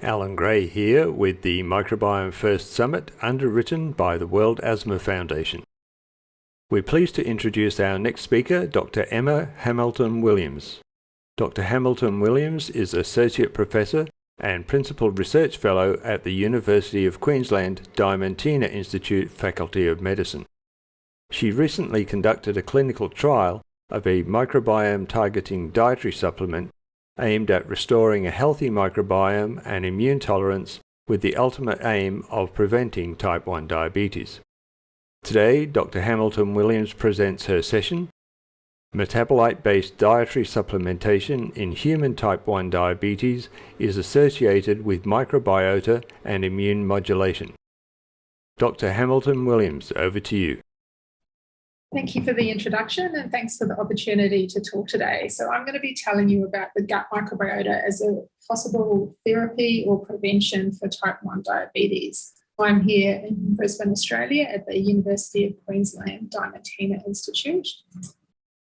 Alan Gray here with the Microbiome First Summit underwritten by the World Asthma Foundation. We're pleased to introduce our next speaker, Dr. Emma Hamilton-Williams. Dr. Hamilton-Williams is Associate Professor and Principal Research Fellow at the University of Queensland Diamantina Institute Faculty of Medicine. She recently conducted a clinical trial of a microbiome targeting dietary supplement aimed at restoring a healthy microbiome and immune tolerance with the ultimate aim of preventing type 1 diabetes. Today, Dr. Hamilton-Williams presents her session, Metabolite-based dietary supplementation in human type 1 diabetes is associated with microbiota and immune modulation. Dr. Hamilton-Williams, over to you. Thank you for the introduction and thanks for the opportunity to talk today. So I'm going to be telling you about the gut microbiota as a possible therapy or prevention for type 1 diabetes. I'm here in Brisbane, Australia at the University of Queensland Diamantina Institute.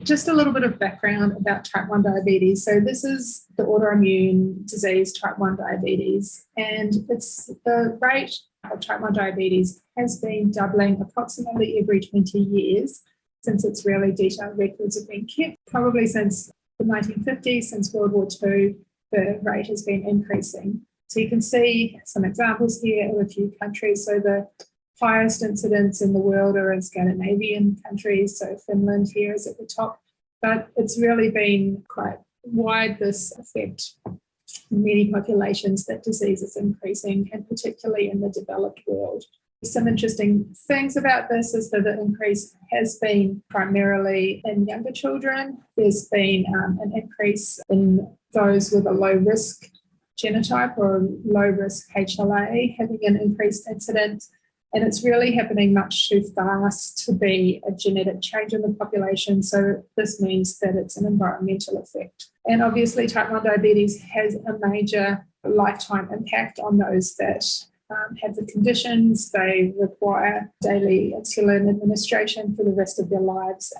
Just a little bit of background about type 1 diabetes. So this is the autoimmune disease type 1 diabetes, and it's the rate of type 1 diabetes has been doubling approximately every 20 years since its really detailed records have been kept. Probably since the 1950s, since World War II, the rate has been increasing. So you can see some examples here of a few countries. So the highest incidence in the world are in Scandinavian countries. So Finland here is at the top, but it's really been quite wide, this effect in many populations that disease is increasing, and particularly in the developed world. Some interesting things about this is that the increase has been primarily in younger children. There's been an increase in those with a low risk genotype or low risk HLA having an increased incidence. And it's really happening much too fast to be a genetic change in the population. So this means that it's an environmental effect. And obviously type 1 diabetes has a major lifetime impact on those that have the conditions. They require daily insulin administration for the rest of their lives,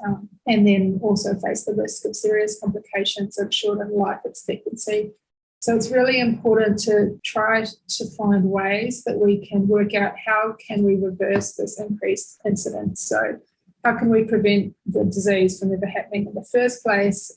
and then also face the risk of serious complications of shortened life expectancy. So it's really important to try to find ways that we can work out how can we reverse this increased incidence. So how can we prevent the disease from ever happening in the first place,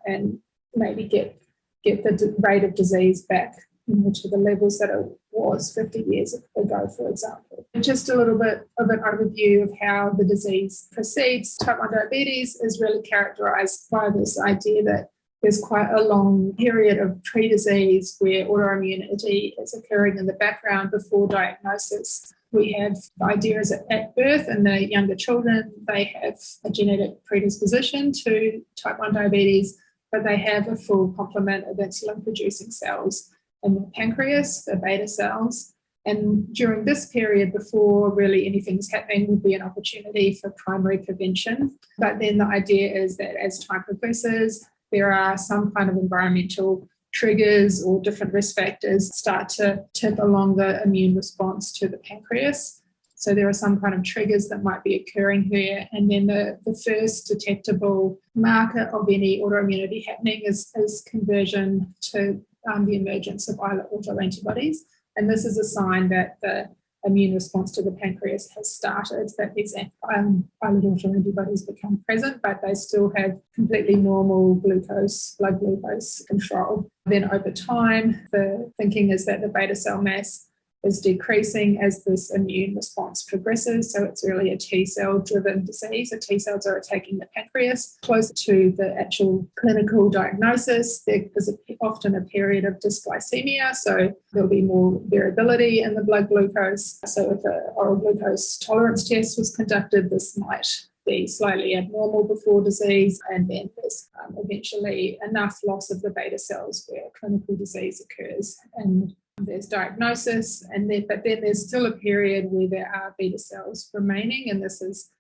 and maybe get the rate of disease back to the levels that it was 50 years ago, for example. And just a little bit of an overview of how the disease proceeds. Type 1 diabetes is really characterised by this idea that there's quite a long period of pre-disease where autoimmunity is occurring in the background before diagnosis. We have ideas at birth in the younger children, they have a genetic predisposition to type 1 diabetes, but they have a full complement of insulin-producing cells in the pancreas, the beta cells. And during this period, before really anything's happening, would be an opportunity for primary prevention. But then the idea is that as time progresses, there are some kind of environmental triggers or different risk factors start to tip along the immune response to the pancreas. So there are some kind of triggers that might be occurring here. And then the first detectable marker of any autoimmunity happening is conversion to the emergence of islet autoantibodies. And this is a sign that the immune response to the pancreas has started, that these islet autoantibodies become present, but they still have completely normal blood glucose control. Then over time, the thinking is that the beta cell mass is decreasing as this immune response progresses. So it's really a T cell driven disease. The T cells are attacking the pancreas. Close to the actual clinical diagnosis, there is often a period of dysglycemia. So there'll be more variability in the blood glucose. So if an oral glucose tolerance test was conducted, this might be slightly abnormal before disease, and then there's eventually enough loss of the beta cells where clinical disease occurs. And there's diagnosis, but then there's still a period where there are beta cells remaining, and this is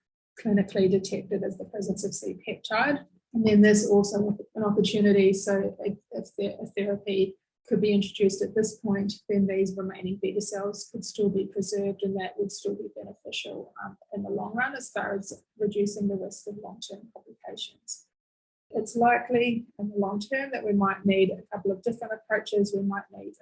clinically detected as the presence of C-peptide. And then there's also an opportunity, so if a therapy could be introduced at this point, then these remaining beta cells could still be preserved, and that would still be beneficial in the long run as far as reducing the risk of long-term complications. It's likely in the long term that we might need a couple of different approaches. We might need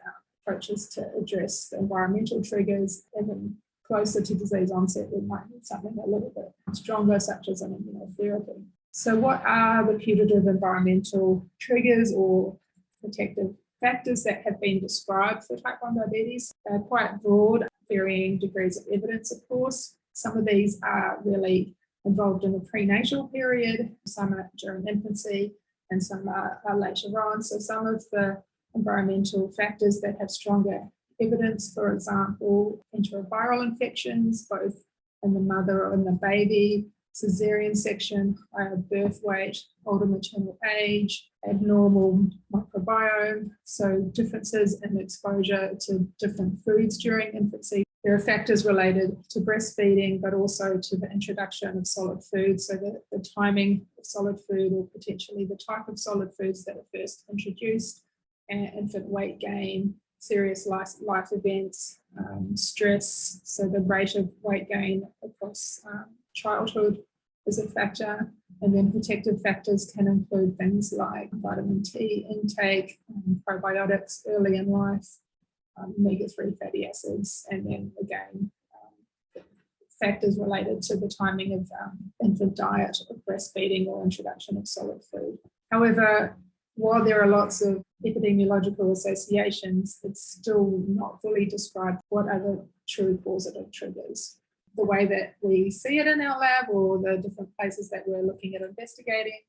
approaches to address the environmental triggers, and then closer to disease onset, we might need something a little bit stronger, such as an immunotherapy. So what are the putative environmental triggers or protective factors that have been described for type 1 diabetes? They're quite broad, varying degrees of evidence, of course. Some of these are really involved in the prenatal period, some are during infancy, and some are later on. So some of the environmental factors that have stronger evidence, for example, enteroviral infections, both in the mother or in the baby, cesarean section, higher birth weight, older maternal age, abnormal microbiome, so differences in exposure to different foods during infancy. There are factors related to breastfeeding, but also to the introduction of solid foods, so the timing of solid food or potentially the type of solid foods that are first introduced, and infant weight gain, serious life events, stress, so the rate of weight gain across childhood is a factor, and then protective factors can include things like vitamin T intake, probiotics early in life, omega-3 fatty acids, and then again, factors related to the timing of infant diet, or breastfeeding, or introduction of solid food. However, while there are lots of epidemiological associations, it's still not fully described what are the true causative triggers. The way that we see it in our lab, or the different places that we're looking at investigating.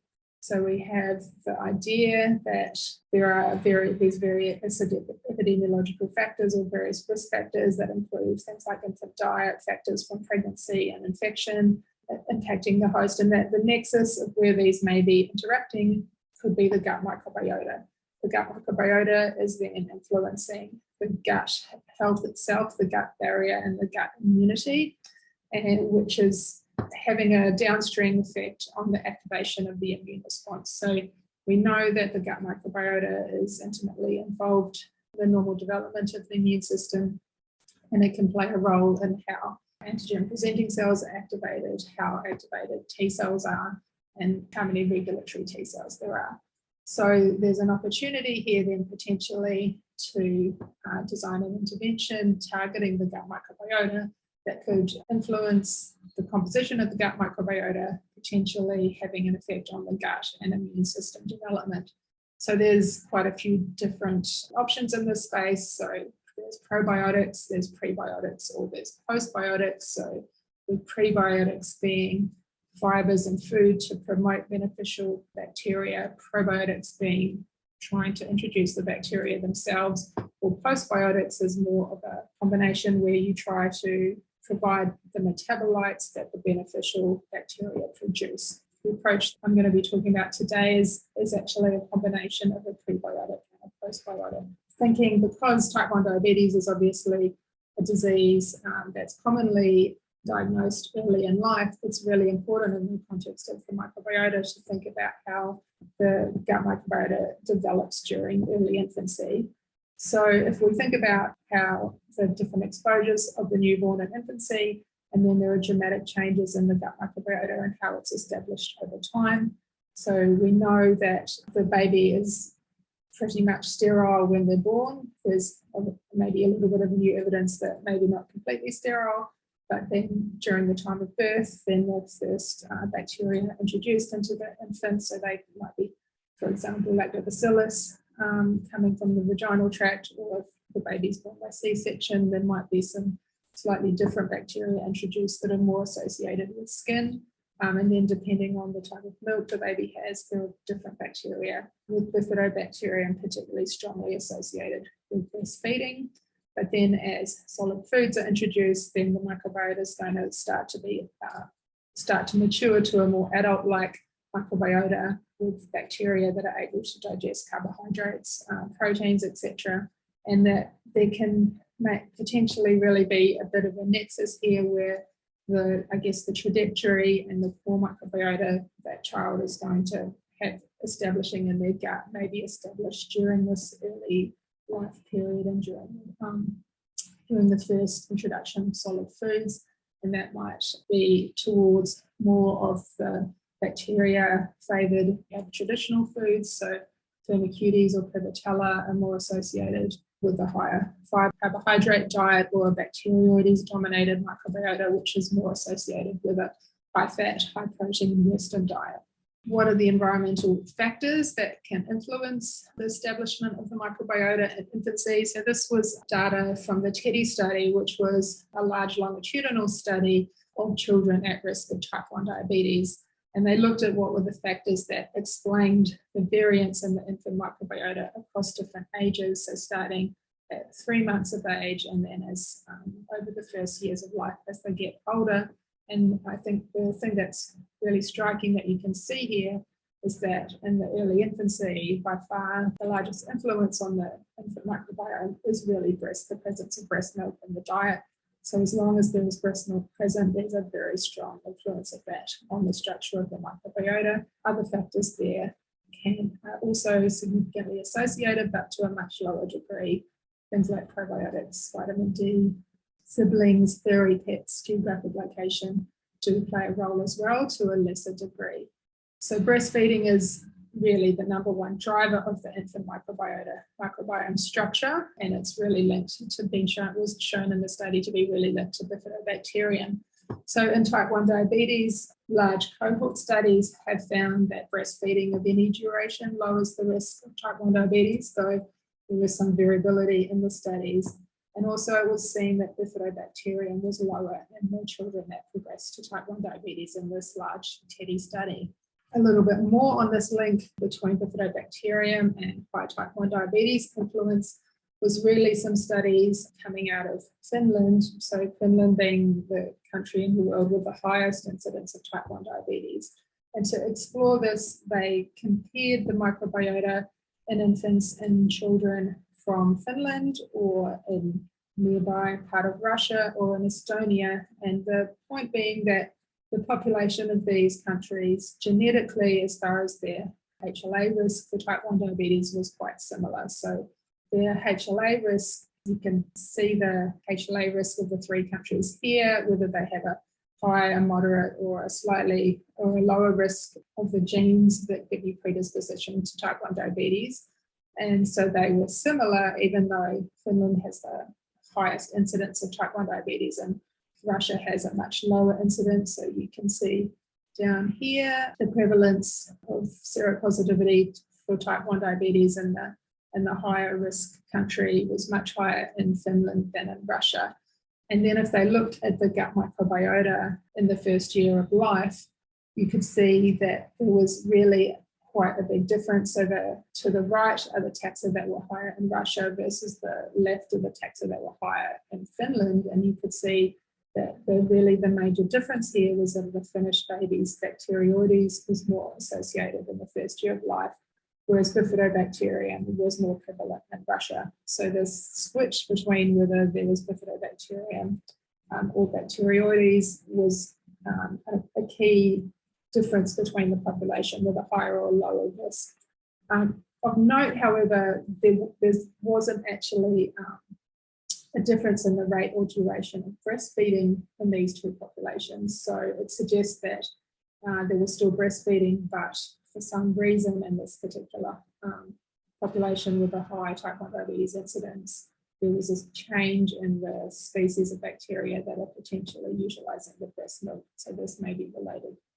So we have the idea that there are these various epidemiological factors or various risk factors that include things like infant diet, factors from pregnancy and infection impacting the host, and that the nexus of where these may be interacting could be the gut microbiota. The gut microbiota is then influencing the gut health itself, the gut barrier and the gut immunity, and which is having a downstream effect on the activation of the immune response. So we know that the gut microbiota is intimately involved in the normal development of the immune system, and it can play a role in how antigen-presenting cells are activated, how activated T cells are, and how many regulatory T cells there are. So there's an opportunity here then potentially to design an intervention targeting the gut microbiota that could influence the composition of the gut microbiota, potentially having an effect on the gut and immune system development. So there's quite a few different options in this space. So there's probiotics, there's prebiotics, or there's postbiotics. So with prebiotics being fibers in food to promote beneficial bacteria, probiotics being trying to introduce the bacteria themselves, or postbiotics is more of a combination where you try to provide the metabolites that the beneficial bacteria produce. The approach I'm going to be talking about today is actually a combination of a prebiotic and a postbiotic. Thinking because type 1 diabetes is obviously a disease that's commonly diagnosed early in life, it's really important in the context of the microbiota to think about how the gut microbiota develops during early infancy. So if we think about how the different exposures of the newborn in infancy, and then there are dramatic changes in the gut microbiota and how it's established over time. So we know that the baby is pretty much sterile when they're born. There's maybe a little bit of new evidence that maybe not completely sterile, but then during the time of birth, then the first bacteria introduced into the infant. So they might be, for example, lactobacillus coming from the vaginal tract, or if the baby's born by C-section, there might be some slightly different bacteria introduced that are more associated with skin. And then depending on the type of milk the baby has, there are different bacteria, with bifidobacterium particularly strongly associated with breastfeeding. But then as solid foods are introduced, then the microbiota is going to start to mature to a more adult-like microbiota with bacteria that are able to digest carbohydrates, proteins, etc. And that there can potentially really be a bit of a nexus here where the trajectory and the core microbiota that child is going to have establishing in their gut may be established during this early life period and during the first introduction of solid foods, and that might be towards more of the bacteria favoured traditional foods. So Firmicutes or Prevotella are more associated with a higher carbohydrate diet or a bacteroides-dominated microbiota, which is more associated with a high-fat, high-protein Western diet. What are the environmental factors that can influence the establishment of the microbiota in infancy? So this was data from the TEDdy study, which was a large longitudinal study of children at risk of type 1 diabetes. And they looked at what were the factors that explained the variance in the infant microbiota across different ages. So starting at 3 months of age and then as over the first years of life as they get older. And I think the thing that's really striking that you can see here is that in the early infancy, by far the largest influence on the infant microbiome is really the presence of breast milk in the diet. So as long as there is breast milk present, there's a very strong influence of that on the structure of the microbiota. Other factors there can also significantly associated, but to a much lower degree. Things like probiotics, vitamin D, siblings, furry pets, geographic location do play a role as well to a lesser degree. So breastfeeding is really the number one driver of the infant microbiome structure, and it's really linked to was shown in the study to be really linked to bifidobacterium. So in type 1 diabetes, large cohort studies have found that breastfeeding of any duration lowers the risk of type 1 diabetes, though there was some variability in the studies. And also it was seen that bifidobacterium was lower in the children that progressed to type 1 diabetes in this large TEDdy study. A little bit more on this link between bifidobacterium and high type 1 diabetes influence was really some studies coming out of Finland. So Finland being the country in the world with the highest incidence of type 1 diabetes. And to explore this, they compared the microbiota in infants and children from Finland or in nearby part of Russia or in Estonia. And the point being that the population of these countries genetically, as far as their HLA risk for type 1 diabetes, was quite similar. So their HLA risk, you can see the HLA risk of the three countries here, whether they have a high, a moderate, or a lower risk of the genes that give you predisposition to type 1 diabetes. And so they were similar, even though Finland has the highest incidence of type 1 diabetes and Russia has a much lower incidence. So you can see down here the prevalence of seropositivity for type 1 diabetes in the higher risk country was much higher in Finland than in Russia. And then if they looked at the gut microbiota in the first year of life, you could see that there was really quite a big difference. So to the right are the taxa that were higher in Russia versus the left of the taxa that were higher in Finland. And you could see that the major difference here was in the Finnish babies, bacteroides was more associated in the first year of life, whereas bifidobacterium was more prevalent in Russia. So this switch between whether there was bifidobacterium or bacteroides was a key difference between the population with a higher or lower risk. Of note, however, there wasn't actually a difference in the rate or duration of breastfeeding in these two populations. So it suggests that there was still breastfeeding, but for some reason in this particular population with a high type 1 diabetes incidence, there was a change in the species of bacteria that are potentially utilizing the breast milk. So this may be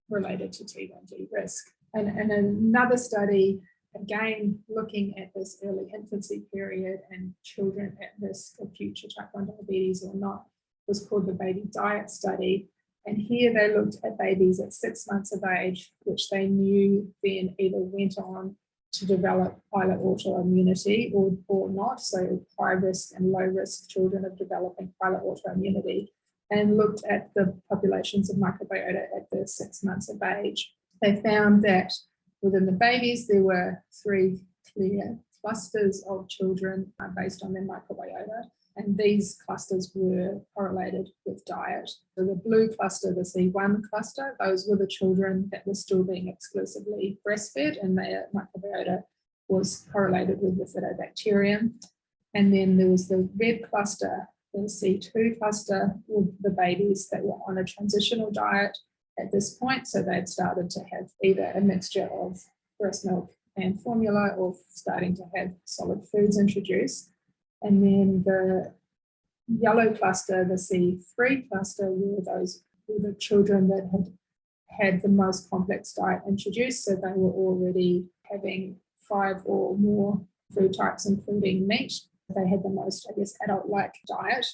related to T1D risk. And another study, again, looking at this early infancy period and children at risk of future type 1 diabetes or not, was called the baby diet study. And here they looked at babies at 6 months of age, which they knew then either went on to develop pilot autoimmunity or not, so high risk and low risk children of developing pilot autoimmunity, and looked at the populations of microbiota at the 6 months of age. They found that within the babies, there were 3 clear clusters of children based on their microbiota, and these clusters were correlated with diet. So the blue cluster, the C1 cluster, those were the children that were still being exclusively breastfed, and their microbiota was correlated with bifidobacterium. And then there was the red cluster, the C2 cluster, with the babies that were on a transitional diet at this point. So they'd started to have either a mixture of breast milk and formula or starting to have solid foods introduced. And then the yellow cluster, the C3 cluster, were the children that had the most complex diet introduced. So they were already having 5 or more food types, including meat. They had the most, adult-like diet.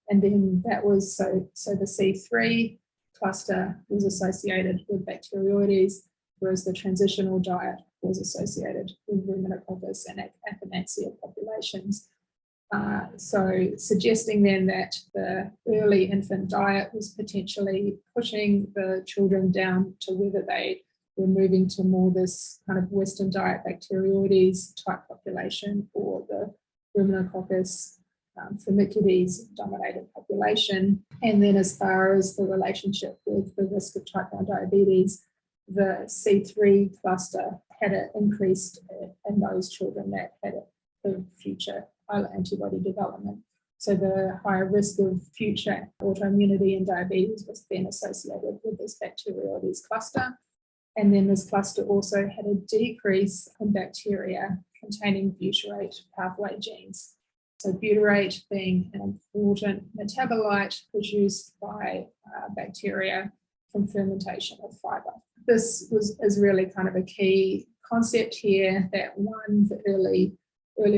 And then that was, so the C3 cluster was associated with Bacteroides, whereas the transitional diet was associated with Ruminococcus and Akkermansia populations. So suggesting then that the early infant diet was potentially pushing the children down to whether they were moving to more this kind of Western diet Bacteroides type population or the Ruminococcus Firmicutes dominated population. And then as far as the relationship with the risk of type 1 diabetes, the C3 cluster had an increase in those children that had the future islet antibody development. So the higher risk of future autoimmunity and diabetes was then associated with this Bacteroides cluster. And then this cluster also had a decrease in bacteria containing butyrate pathway genes. So butyrate being an important metabolite produced by bacteria from fermentation of fibre. This is really kind of a key concept here, that one, the early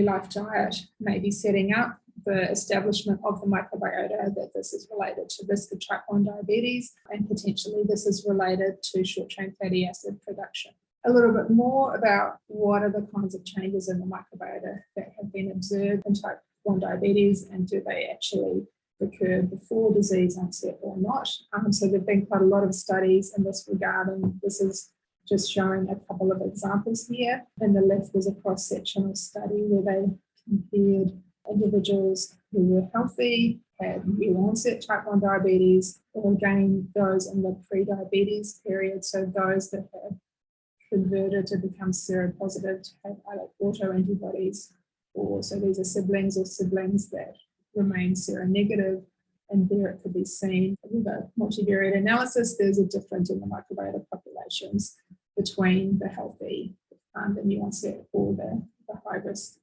life diet may be setting up the establishment of the microbiota, that this is related to risk of type 1 diabetes, and potentially this is related to short-chain fatty acid production. A little bit more about what are the kinds of changes in the microbiota that have been observed in type 1 diabetes, and do they actually occur before disease onset or not. So there have been quite a lot of studies in this regard, and this is just showing a couple of examples here. And the left was a cross-sectional study where they compared individuals who were healthy, had new onset type 1 diabetes, or again those in the pre-diabetes period, so those that had converted to become seropositive to have autoantibodies, or so these are siblings that remain seronegative, and there it could be seen with a multivariate analysis, there's a difference in the microbiota populations between the healthy, the new onset, or the high-risk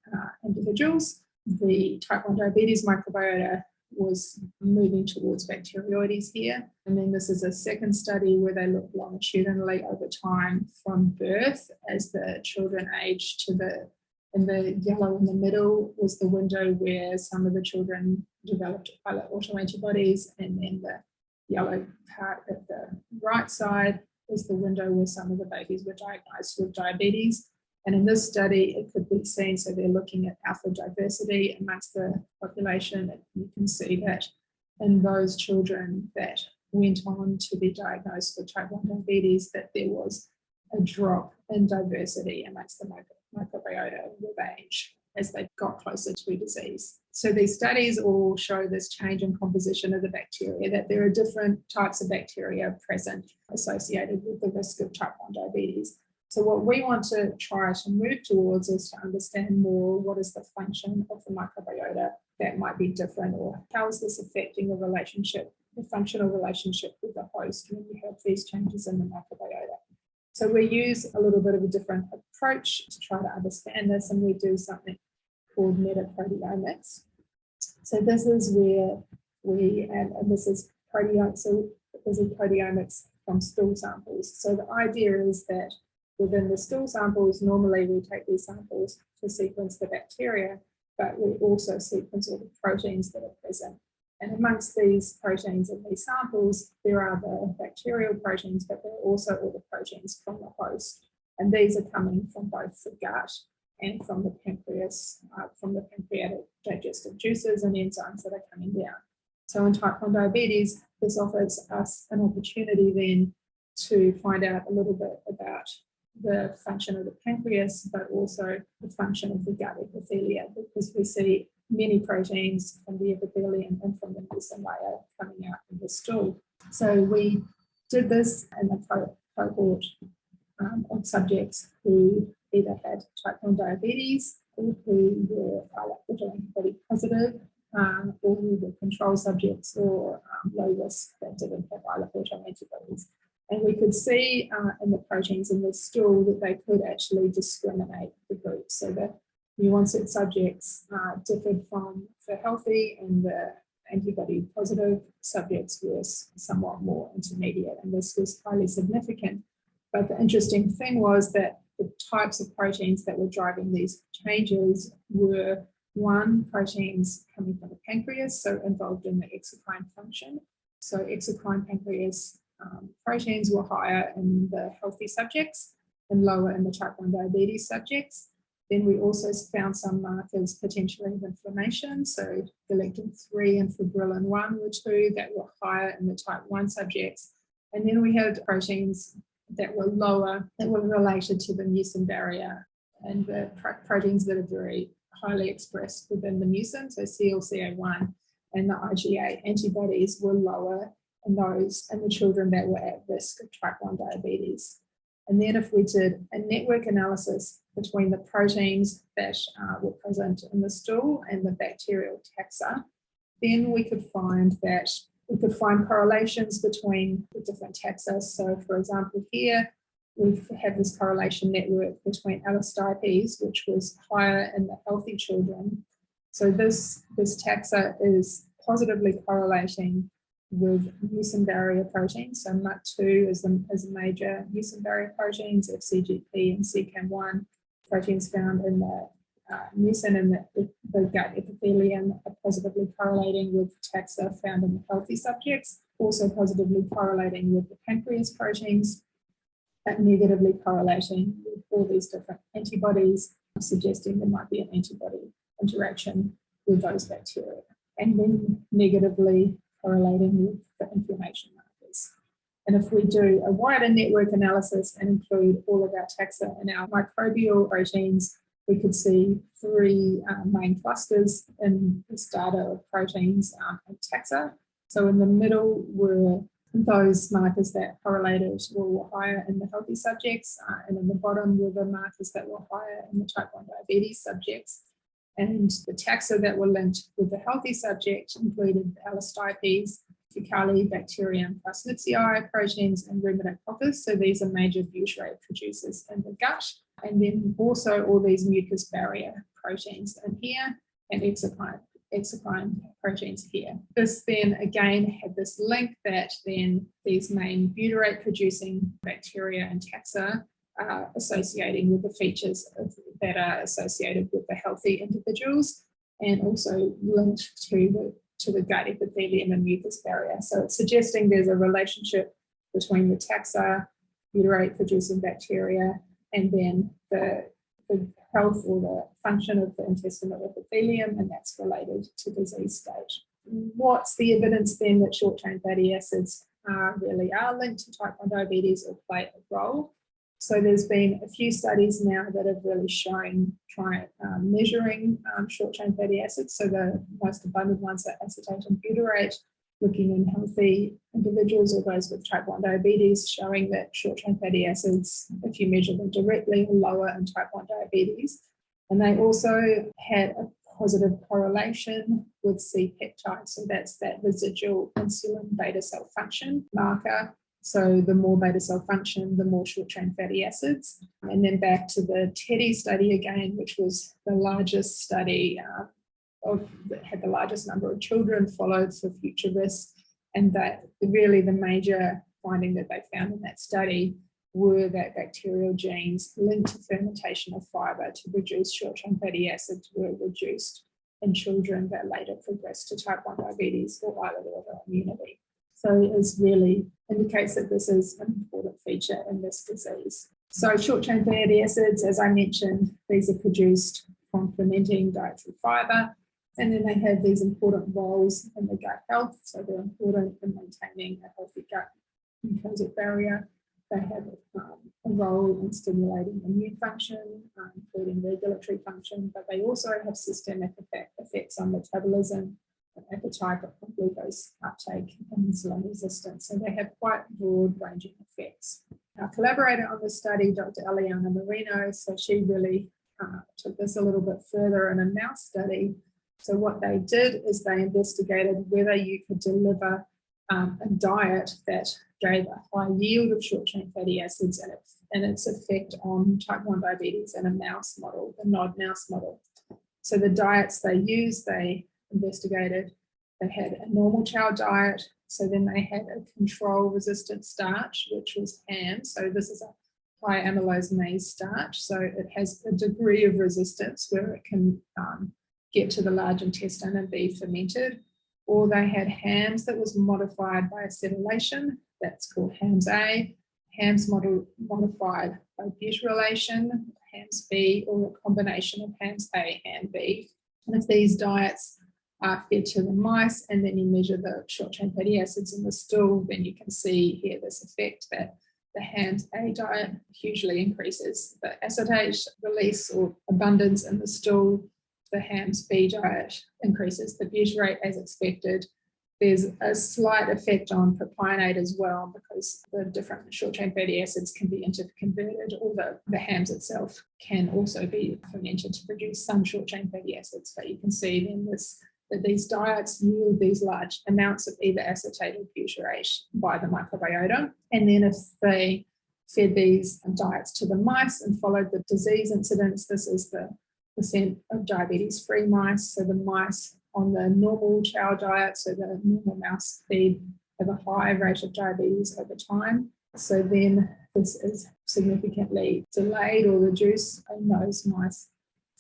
individuals. The type 1 diabetes microbiota was moving towards Bacteroides here. And then this is a second study where they looked longitudinally over time from birth as the children aged to and the yellow in the middle was the window where some of the children developed islet autoantibodies, and then the yellow part at the right side is the window where some of the babies were diagnosed with diabetes. And in this study, it could be seen, so they're looking at alpha diversity amongst the population, and you can see that in those children that went on to be diagnosed with type 1 diabetes, that there was a drop in diversity amongst the microbiota with age as they got closer to disease. So these studies all show this change in composition of the bacteria, that there are different types of bacteria present associated with the risk of type 1 diabetes. So what we want to try to move towards is to understand more what is the function of the microbiota that might be different, or how is this affecting the relationship, the functional relationship with the host when you have these changes in the microbiota. So we use a little bit of a different approach to try to understand this, and we do something called metaproteomics. So this is where and this is proteomics, so this is proteomics from stool samples. So the idea is that within the stool samples, normally we take these samples to sequence the bacteria, but we also sequence all the proteins that are present. And amongst these proteins in these samples, there are the bacterial proteins, but there are also all the proteins from the host. And these are coming from both the gut and from the pancreas, from the pancreatic digestive juices and enzymes that are coming down. So in type 1 diabetes, this offers us an opportunity then to find out a little bit about the function of the pancreas, but also the function of the gut epithelia, because we see many proteins from the epithelium and from the mucin layer coming out in the stool. So we did this in a cohort of subjects who either had type 1 diabetes, or who were autoantibody positive, or who were control subjects, or low risk that didn't have islet autoantibodies. And we could see in the proteins in the stool that they could actually discriminate the groups. So New onset subjects differed from the healthy, and the antibody positive subjects were somewhat more intermediate, and this was highly significant. But the interesting thing was that the types of proteins that were driving these changes were, one, proteins coming from the pancreas, so involved in the exocrine function. So exocrine pancreas proteins were higher in the healthy subjects and lower in the type 1 diabetes subjects. Then we also found some markers potentially of inflammation. So galectin-3 and fibrilin-1 were two that were higher in the type 1 subjects. And then we had proteins that were lower, that were related to the mucin barrier, and the proteins that are very highly expressed within the mucin, so CLCA1 and the IgA antibodies were lower in those in the children that were at risk of type 1 diabetes. And then if we did a network analysis between the proteins that were present in the stool and the bacterial taxa, then we could find correlations between the different taxa. So for example, here we have this correlation network between Allostipes, which was higher in the healthy children. So this taxa is positively correlating with mucin barrier proteins. So MUC2 is the major mucin barrier proteins, FCGP and CCAM1, proteins found in the mucin and the gut epithelium are positively correlating with taxa found in the healthy subjects, also positively correlating with the pancreas proteins, but negatively correlating with all these different antibodies, suggesting there might be an antibody interaction with those bacteria, and then negatively correlating with the inflammation markers. And if we do a wider network analysis and include all of our taxa and our microbial proteins, we could see three main clusters in this data of proteins and taxa. So in the middle were those markers that correlated were higher in the healthy subjects, and in the bottom were the markers that were higher in the type 1 diabetes subjects. And the taxa that were linked with the healthy subject included Allostipes, Faecalibacterium plasmidii proteins, and Rhumatococcus. So these are major butyrate producers in the gut. And then also all these mucus barrier proteins in here and exocrine proteins here. This then again had this link that then these main butyrate producing bacteria and taxa are associating with the features that are associated with the healthy individuals, and also linked to the gut epithelium and mucus barrier. So it's suggesting there's a relationship between the taxa, butyrate producing bacteria, and then the health or the function of the intestinal epithelium, and that's related to disease stage. What's the evidence then that short-chain fatty acids really are linked to type 1 diabetes or play a role? So there's been a few studies now that have really shown measuring short-chain fatty acids. So the most abundant ones are acetate and butyrate, looking in healthy individuals or those with type 1 diabetes, showing that short-chain fatty acids, if you measure them directly, are lower in type 1 diabetes. And they also had a positive correlation with C-peptide. So that's that residual insulin beta cell function marker. So the more beta cell function, the more short-chain fatty acids. And then back to the TEDdy study again, which was the largest study that had the largest number of children followed for future risk. And that really the major finding that they found in that study were that bacterial genes linked to fermentation of fibre to reduce short-chain fatty acids were reduced in children that later progressed to type 1 diabetes or islet autoimmunity. So it really indicates that this is an important feature in this disease. So short-chain fatty acids, as I mentioned, these are produced from fermenting dietary fibre, and then they have these important roles in the gut health. So they're important in maintaining a healthy gut mucosal barrier. They have a role in stimulating immune function, including regulatory function, but they also have systemic effects on metabolism, appetite, glucose uptake, and insulin resistance. So they have quite broad-ranging effects. Our collaborator on this study, Dr. Eliana Marino, so she really took this a little bit further in a mouse study. So what they did is they investigated whether you could deliver a diet that gave a high yield of short-chain fatty acids and its effect on type 1 diabetes in a mouse model, the NOD mouse model. So the diets they used, they investigated, they had a normal chow diet, so then they had a control-resistant starch, which was ham. So this is a high amylose maize starch, so it has a degree of resistance where it can get to the large intestine and be fermented. Or they had hams that was modified by acetylation, that's called HAMS A, hams modified by butyrylation, HAMS B, or a combination of HAMS A and B. And if these diets are fed to the mice and then you measure the short-chain fatty acids in the stool, then you can see here this effect that the HAMS A diet hugely increases the acetate release or abundance in the stool. The HAMS B diet increases the butyrate as expected. There's a slight effect on propionate as well because the different short-chain fatty acids can be interconverted, or the HAMS itself can also be fermented to produce some short-chain fatty acids. But you can see then that these diets yield these large amounts of either acetate or butyrate by the microbiota. And then if they fed these diets to the mice and followed the disease incidence, this is the percent of diabetes-free mice. So the mice on the normal chow diet, so the normal mouse feed, have a high rate of diabetes over time. So then this is significantly delayed or reduced in those mice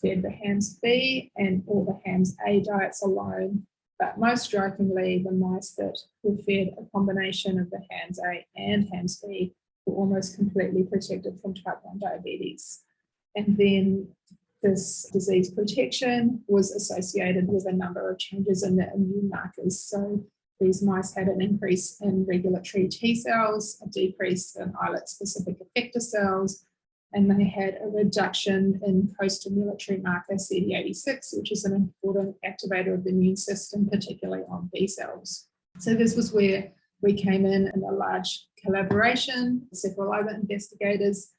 fed the HAMS B and or the HAMS A diets alone. But most strikingly, the mice that were fed a combination of the HAMS A and HAMS B were almost completely protected from type 1 diabetes. And then this disease protection was associated with a number of changes in the immune markers. So these mice had an increase in regulatory T cells, a decrease in islet-specific effector cells, and they had a reduction in co-stimulatory marker CD86, which is an important activator of the immune system, particularly on B cells. So this was where we came in a large collaboration with several other investigators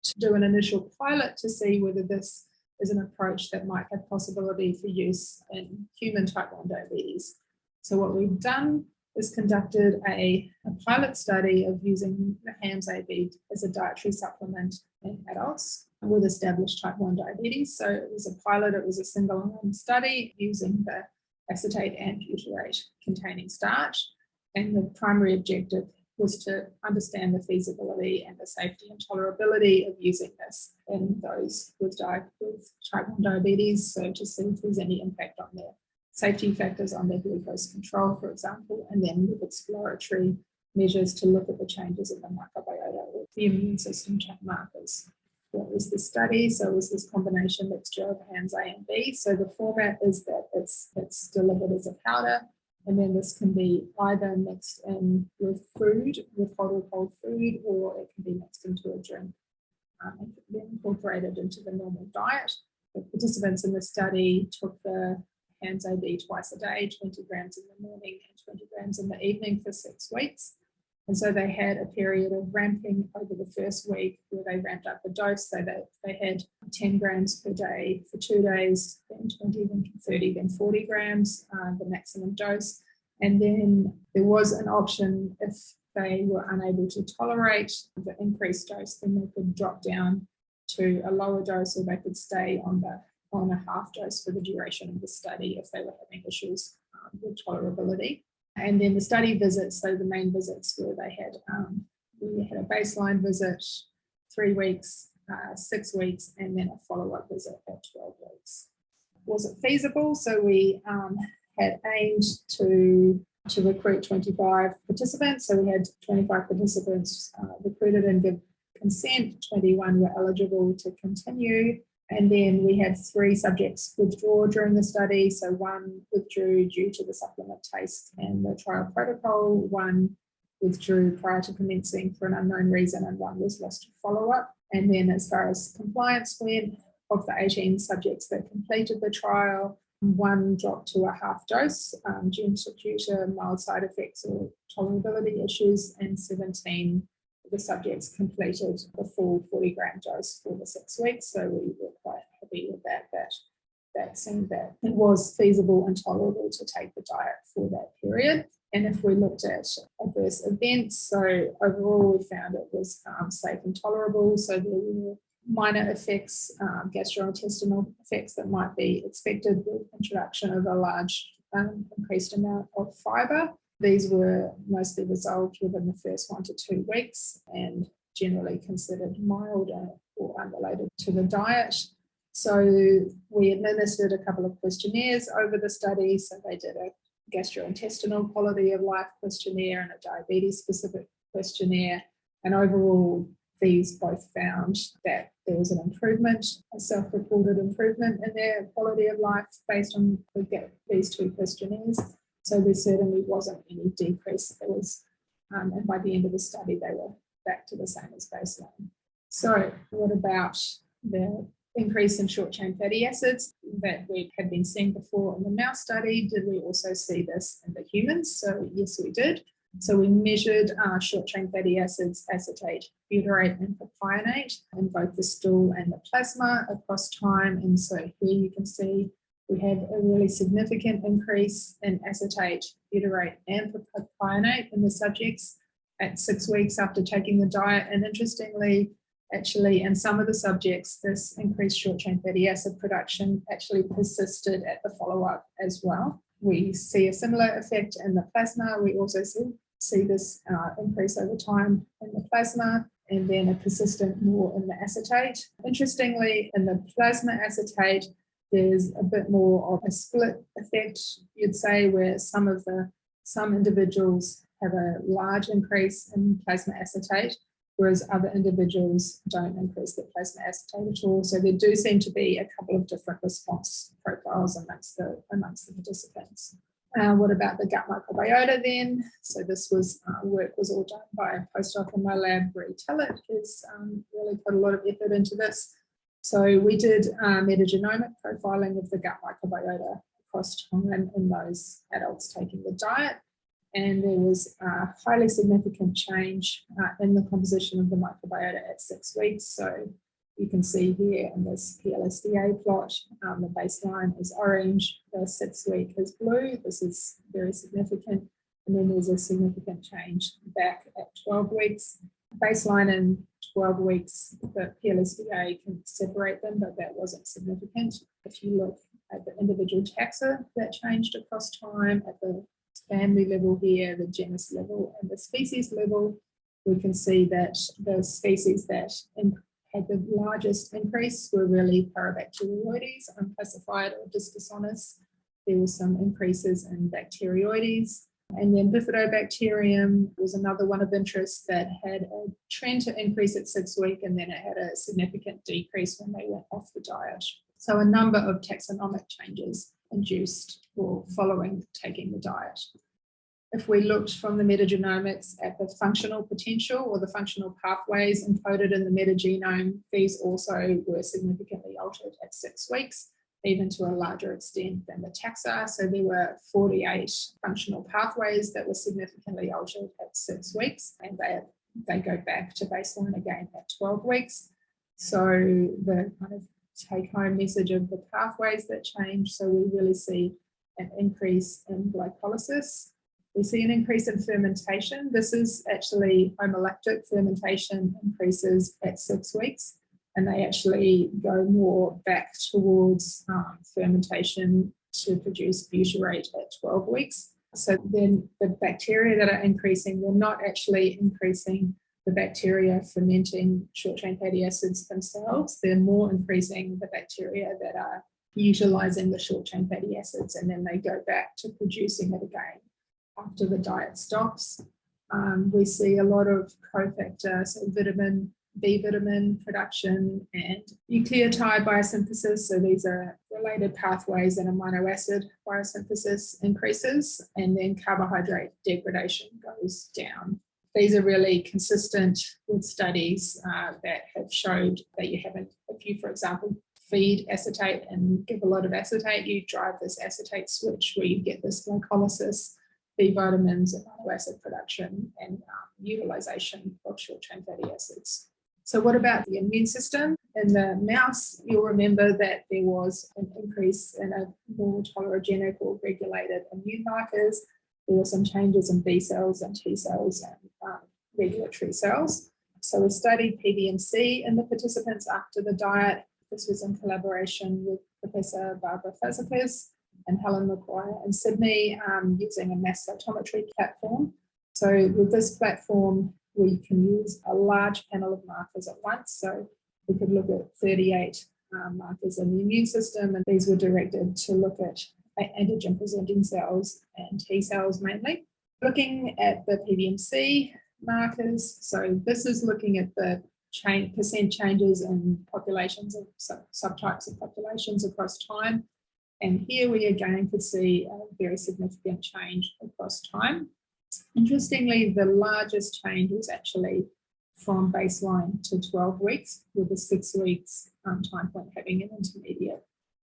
to do an initial pilot to see whether this is an approach that might have possibility for use in human type 1 diabetes. So what we've done is conducted a pilot study of using the HAMS AB as a dietary supplement in adults with established type 1 diabetes. So it was a pilot, it was a single-arm study using the acetate and butyrate containing starch. And the primary objective was to understand the feasibility and the safety and tolerability of using this in those with type 1 diabetes. So to see if there's any impact on their safety factors on their glucose control, for example, and then with exploratory measures to look at the changes in the microbiota or the immune system markers. What was the study? So it was this combination mixture of HAMS A and B. So the format is that it's delivered as a powder, and then this can be either mixed in with food, with hot or cold food, or it can be mixed into a drink and then incorporated into the normal diet. The participants in the study took the HAMS AB twice a day, 20 grams in the morning and 20 grams in the evening for 6 weeks. And so they had a period of ramping over the first week where they ramped up the dose so that they had 10 grams per day for 2 days, then 20, then 30, then 40 grams, the maximum dose. And then there was an option if they were unable to tolerate the increased dose, then they could drop down to a lower dose, or they could stay on a half dose for the duration of the study if they were having issues with tolerability. And then the study visits, so the main visits where we had a baseline visit, 3 weeks, 6 weeks, and then a follow-up visit at 12 weeks. Was it feasible? So we had aimed to recruit 25 participants. So we had 25 participants recruited and give consent, 21 were eligible to continue. And then we had 3 subjects withdraw during the study. So 1 withdrew due to the supplement taste and the trial protocol, 1 withdrew prior to commencing for an unknown reason, and 1 was lost to follow-up. And then as far as compliance went, of the 18 subjects that completed the trial, 1 dropped to a half dose due to mild side effects or tolerability issues, and 17 the subjects completed the full 40-gram dose for the 6 weeks. So we were quite happy with that seemed that it was feasible and tolerable to take the diet for that period. And if we looked at adverse events. So overall, we found it was safe and tolerable. So there were minor effects, gastrointestinal effects that might be expected with introduction of a large increased amount of fibre. These were mostly resolved within the first 1 to 2 weeks and generally considered mild or unrelated to the diet. So we administered a couple of questionnaires over the study. So they did a gastrointestinal quality of life questionnaire and a diabetes specific questionnaire. And overall, these both found that there was an improvement, a self-reported improvement in their quality of life based on these 2 questionnaires. So there certainly wasn't any decrease. There was, and by the end of the study, they were back to the same as baseline. So what about the increase in short-chain fatty acids that we had been seeing before in the mouse study? Did we also see this in the humans? So yes, we did. So we measured short-chain fatty acids, acetate, butyrate, and propionate in both the stool and the plasma across time. And so here you can see we have a really significant increase in acetate, butyrate, and propionate in the subjects at 6 weeks after taking the diet. And interestingly, actually, in some of the subjects, this increased short-chain fatty acid production actually persisted at the follow-up as well. We see a similar effect in the plasma. We also see this increase over time in the plasma, and then a persistent more in the acetate. Interestingly, in the plasma acetate, there's a bit more of a split effect, you'd say, where some individuals have a large increase in plasma acetate, whereas other individuals don't increase their plasma acetate at all. So there do seem to be a couple of different response profiles amongst the participants. What about the gut microbiota then? So this work was all done by a postdoc in my lab, Bree Tillett, who's really put a lot of effort into this. So we did metagenomic profiling of the gut microbiota across time in those adults taking the diet. And there was a highly significant change in the composition of the microbiota at 6 weeks. So you can see here in this PLSDA plot, the baseline is orange, the 6-week is blue. This is very significant. And then there's a significant change back at 12 weeks. Baseline and 12 weeks, the PLSDA can separate them, but that wasn't significant. If you look at the individual taxa, that changed across time at the family level here, the genus level, and the species level. We can see that the species that had the largest increase were really Parabacteroides, unclassified or Discusonus. There were some increases in Bacteroides. And then Bifidobacterium was another one of interest that had a trend to increase at 6 weeks, and then it had a significant decrease when they went off the diet. So a number of taxonomic changes induced or following taking the diet. If we looked from the metagenomics at the functional potential or the functional pathways encoded in the metagenome, these also were significantly altered at 6 weeks, even to a larger extent than the taxa. So there were 48 functional pathways that were significantly altered at 6 weeks, and they go back to baseline again at 12 weeks. So the kind of take-home message of the pathways that change, so we really see an increase in glycolysis. We see an increase in fermentation. This is actually homolactic fermentation increases at 6 weeks, and they actually go more back towards fermentation to produce butyrate at 12 weeks. So then the bacteria that are increasing, they're not actually increasing the bacteria fermenting short-chain fatty acids themselves. They're more increasing the bacteria that are utilizing the short-chain fatty acids, and then they go back to producing it again after the diet stops. We see a lot of cofactor, so B vitamin production and nucleotide biosynthesis. So these are related pathways, and amino acid biosynthesis increases, and then carbohydrate degradation goes down. These are really consistent with studies that have showed that if you, for example, feed acetate and give a lot of acetate, you drive this acetate switch where you get this glycolysis, B vitamins, amino acid production, and utilization of short-chain fatty acids. So what about the immune system? In the mouse, you'll remember that there was an increase in a more tolerogenic or regulated immune markers. There were some changes in B cells and T cells and regulatory cells. So we studied PBMC in the participants after the diet. This was in collaboration with Professor Barbara Fazekas and Helen McGuire in Sydney using a mass cytometry platform. So with this platform, we can use a large panel of markers at once. So we could look at 38 markers in the immune system, and these were directed to look at antigen-presenting cells and T cells mainly. Looking at the PBMC markers, so this is looking at the percent changes in populations of subtypes of populations across time. And here we again could see a very significant change across time. Interestingly, the largest change was actually from baseline to 12 weeks, with the 6 weeks time point having an intermediate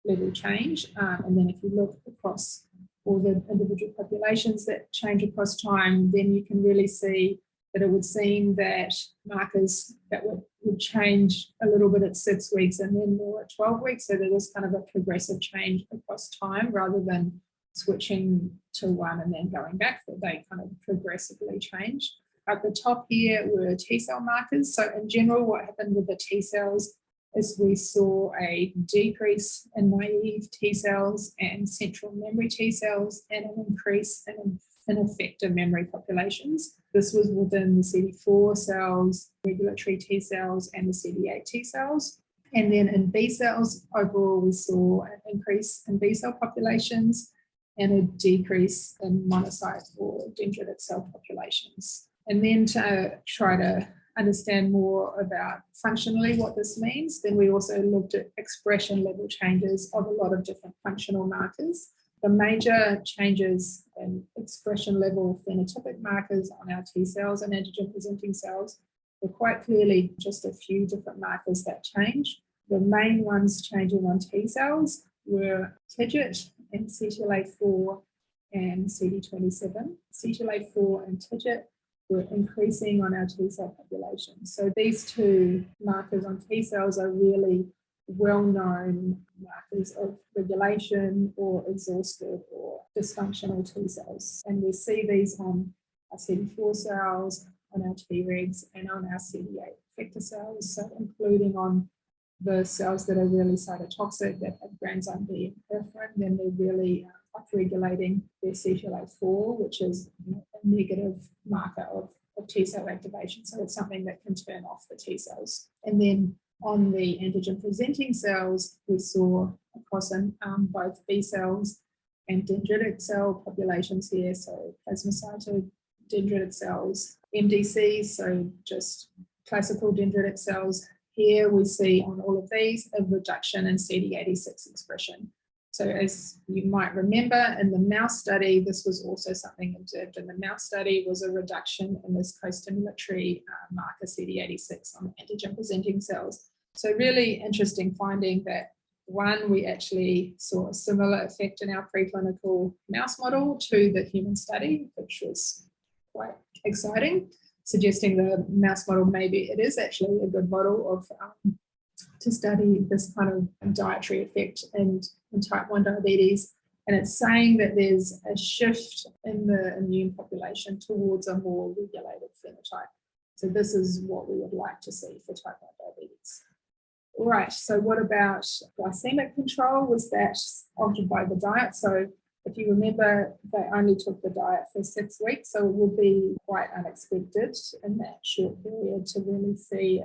level change. And then if you look across all the individual populations that change across time, then you can really see that it would seem that markers that would change a little bit at 6 weeks and then more at 12 weeks. So there was kind of a progressive change across time rather than switching to one and then going back, that they kind of progressively changed. At the top here were T cell markers. So in general, what happened with the T cells is we saw a decrease in naive T cells and central memory T cells and an increase in effector memory populations. This was within the CD4 cells, regulatory T cells, and the CD8 T cells. And then in B cells, overall, we saw an increase in B cell populations and a decrease in monocyte or dendritic cell populations. And then to try to understand more about functionally what this means, then we also looked at expression level changes of a lot of different functional markers. The major changes in expression level phenotypic markers on our T cells and antigen presenting cells were quite clearly just a few different markers that change. The main ones changing on T cells were TIGIT and CTLA4 and CD27. CTLA4 and TIGIT were increasing on our T cell population. So these two markers on T cells are really well-known markers of regulation or exhausted or dysfunctional T cells. And we see these on our CD4 cells, on our Tregs, and on our CD8 effector cells, so including on the cells that are really cytotoxic, that have granzyme B and perforin, then they're really upregulating their CTLA4, which is a negative marker of T cell activation. So it's something that can turn off the T cells. And then on the antigen presenting cells, we saw across both B cells and dendritic cell populations here, so plasmacytoid dendritic cells, MDCs, so just classical dendritic cells. Here we see on all of these a reduction in CD86 expression. So as you might remember in the mouse study, this was also something observed in the mouse study, was a reduction in this co-stimulatory marker CD86 on antigen presenting cells. So really interesting finding that, one, we actually saw a similar effect in our preclinical mouse model to the human study, which was quite exciting, suggesting the mouse model, maybe it is actually a good model of to study this kind of dietary effect in type 1 diabetes. And it's saying that there's a shift in the immune population towards a more regulated phenotype. So this is what we would like to see for type 1 diabetes. All right, so what about glycemic control? Was that altered by the diet? So if you remember, they only took the diet for 6 weeks, so it would be quite unexpected in that short period to really see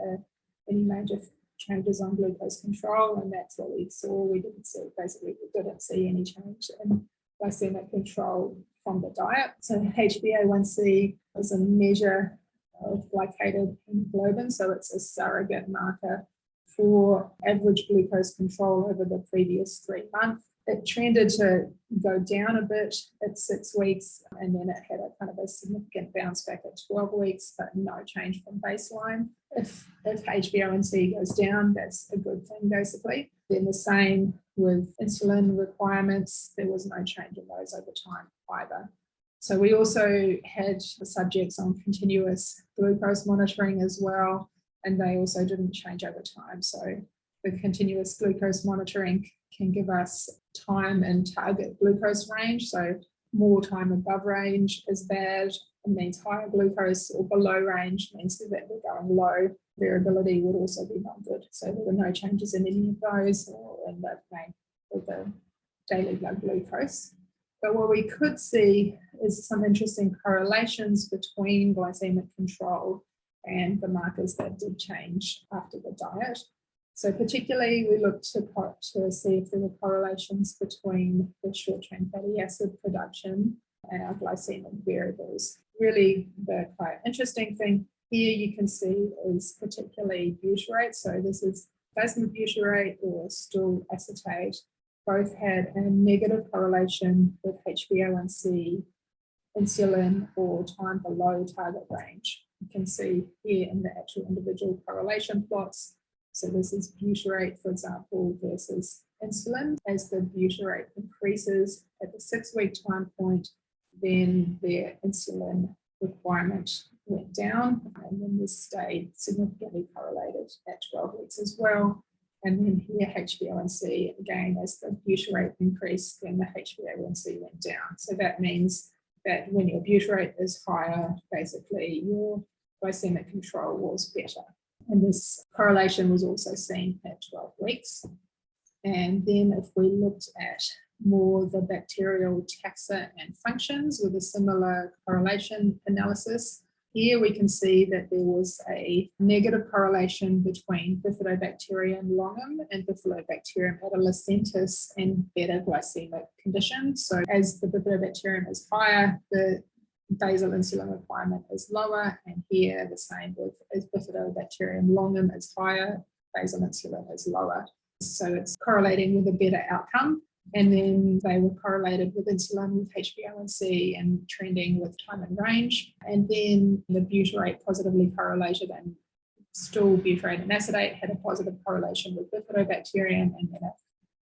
any major changes on glucose control, and that's what we saw. We didn't see any change in glycemic control from the diet. So HbA1c is a measure of glycated hemoglobin, so it's a surrogate marker for average glucose control over the previous 3 months. It trended to go down a bit at 6 weeks, and then it had a kind of a significant bounce back at 12 weeks, but no change from baseline. If HbA1c goes down, that's a good thing, basically. Then the same with insulin requirements. There was no change in those over time either. So we also had the subjects on continuous glucose monitoring as well, and they also didn't change over time. So the continuous glucose monitoring can give us time and target glucose range. So more time above range is bad. It means higher glucose, or below range means that we're going low. Variability would also be not good. So there were no changes in any of those or in the daily blood glucose. But what we could see is some interesting correlations between glycemic control and the markers that did change after the diet. So particularly we looked to see if there were correlations between the short-chain fatty acid production and our glycemic variables. Really, the quite interesting thing here you can see is particularly butyrate. So this is plasma butyrate or stool acetate. Both had a negative correlation with HbA1c, insulin, or time below target range. You can see here in the actual individual correlation plots. So this is butyrate, for example, versus insulin. As the butyrate increases at the 6-week time point, then their insulin requirement went down, and then this stayed significantly correlated at 12 weeks as well. And then here HbA1c, again, as the butyrate increased, then the HbA1c went down. So that means that when your butyrate is higher, basically your glycemic control was better. And this correlation was also seen at 12 weeks. And then if we looked at more the bacterial taxa and functions with a similar correlation analysis, here we can see that there was a negative correlation between Bifidobacterium longum and Bifidobacterium adolescentis and better glycemic conditions. So as the Bifidobacterium is higher, the basal insulin requirement is lower, and here the same with as Bifidobacterium longum is higher, basal insulin is lower. So it's correlating with a better outcome. And then they were correlated with insulin, with HbA1c, and trending with time and range. And then the butyrate positively correlated, and stool butyrate and acetate had a positive correlation with Bifidobacterium, and then a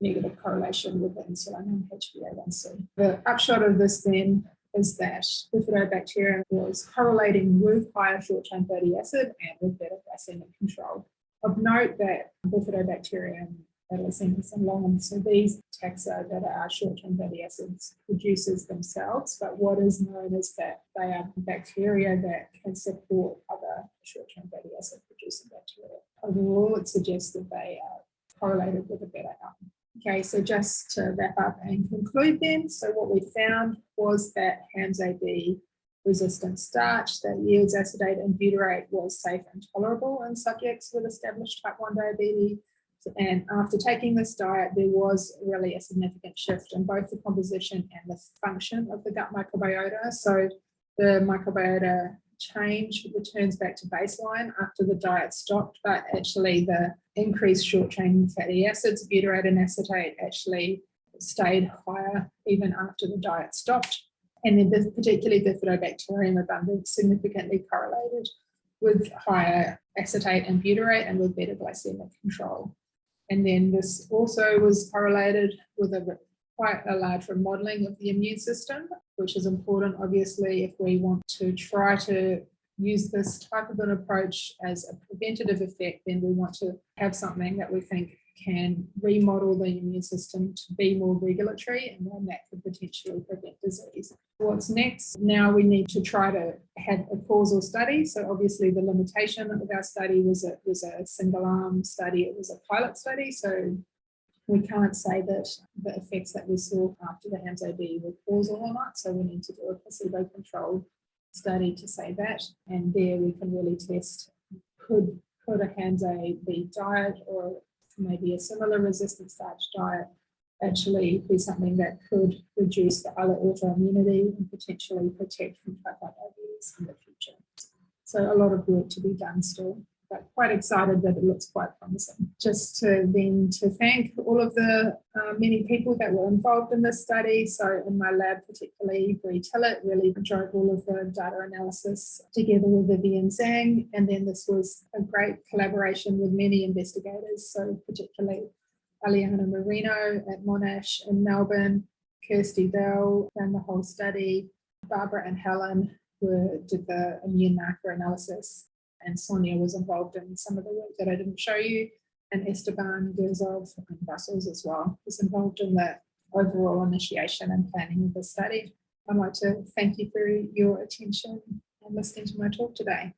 negative correlation with the insulin and HbA1c. The upshot of this then is that Bifidobacterium was correlating with higher short-chain fatty acid and with better glycemic control. Of note that Bifidobacterium adolescentis and longum, so these taxa that are short-chain fatty acids producers themselves, but what is known is that they are bacteria that can support other short-chain fatty acid producing bacteria. Overall, it suggests that they are correlated with a better outcome. Okay, so just to wrap up and conclude then, so what we found was that HAMS-AB resistant starch that yields acetate and butyrate was safe and tolerable in subjects with established type 1 diabetes. And after taking this diet, there was really a significant shift in both the composition and the function of the gut microbiota. So the microbiota change returns back to baseline after the diet stopped, but actually the increased short-chain fatty acids, butyrate and acetate, actually stayed higher even after the diet stopped. And then particularly Bifidobacterium abundance significantly correlated with higher acetate and butyrate and with better glycemic control. And then this also was correlated with quite a large remodeling of the immune system, which is important, obviously, if we want to try to use this type of an approach as a preventative effect, then we want to have something that we think can remodel the immune system to be more regulatory, and then that could potentially prevent disease. What's next? Now we need to try to have a causal study. So obviously the limitation of our study was a single arm study. It was a pilot study. So we can't say that the effects that we saw after the HAMS-AB were causal or not. So we need to do a placebo-controlled study to say that. And there we can really test, could a HAMS-AB diet or maybe a similar resistant starch diet actually be something that could reduce the other autoimmunity and potentially protect from type 1 diabetes in the future. So a lot of work to be done still, but quite excited that it looks quite promising. Just to thank all of the many people that were involved in this study. So in my lab, particularly Bree Tillett, really drove all of the data analysis together with Vivian Zhang. And then this was a great collaboration with many investigators. So particularly Aliana Marino at Monash in Melbourne, Kirsty Bell ran the whole study, Barbara and Helen did the immune marker analysis, and Sonia was involved in some of the work that I didn't show you, and Esteban Gerzov in Brussels as well was involved in the overall initiation and planning of the study. I'd like to thank you for your attention and listening to my talk today.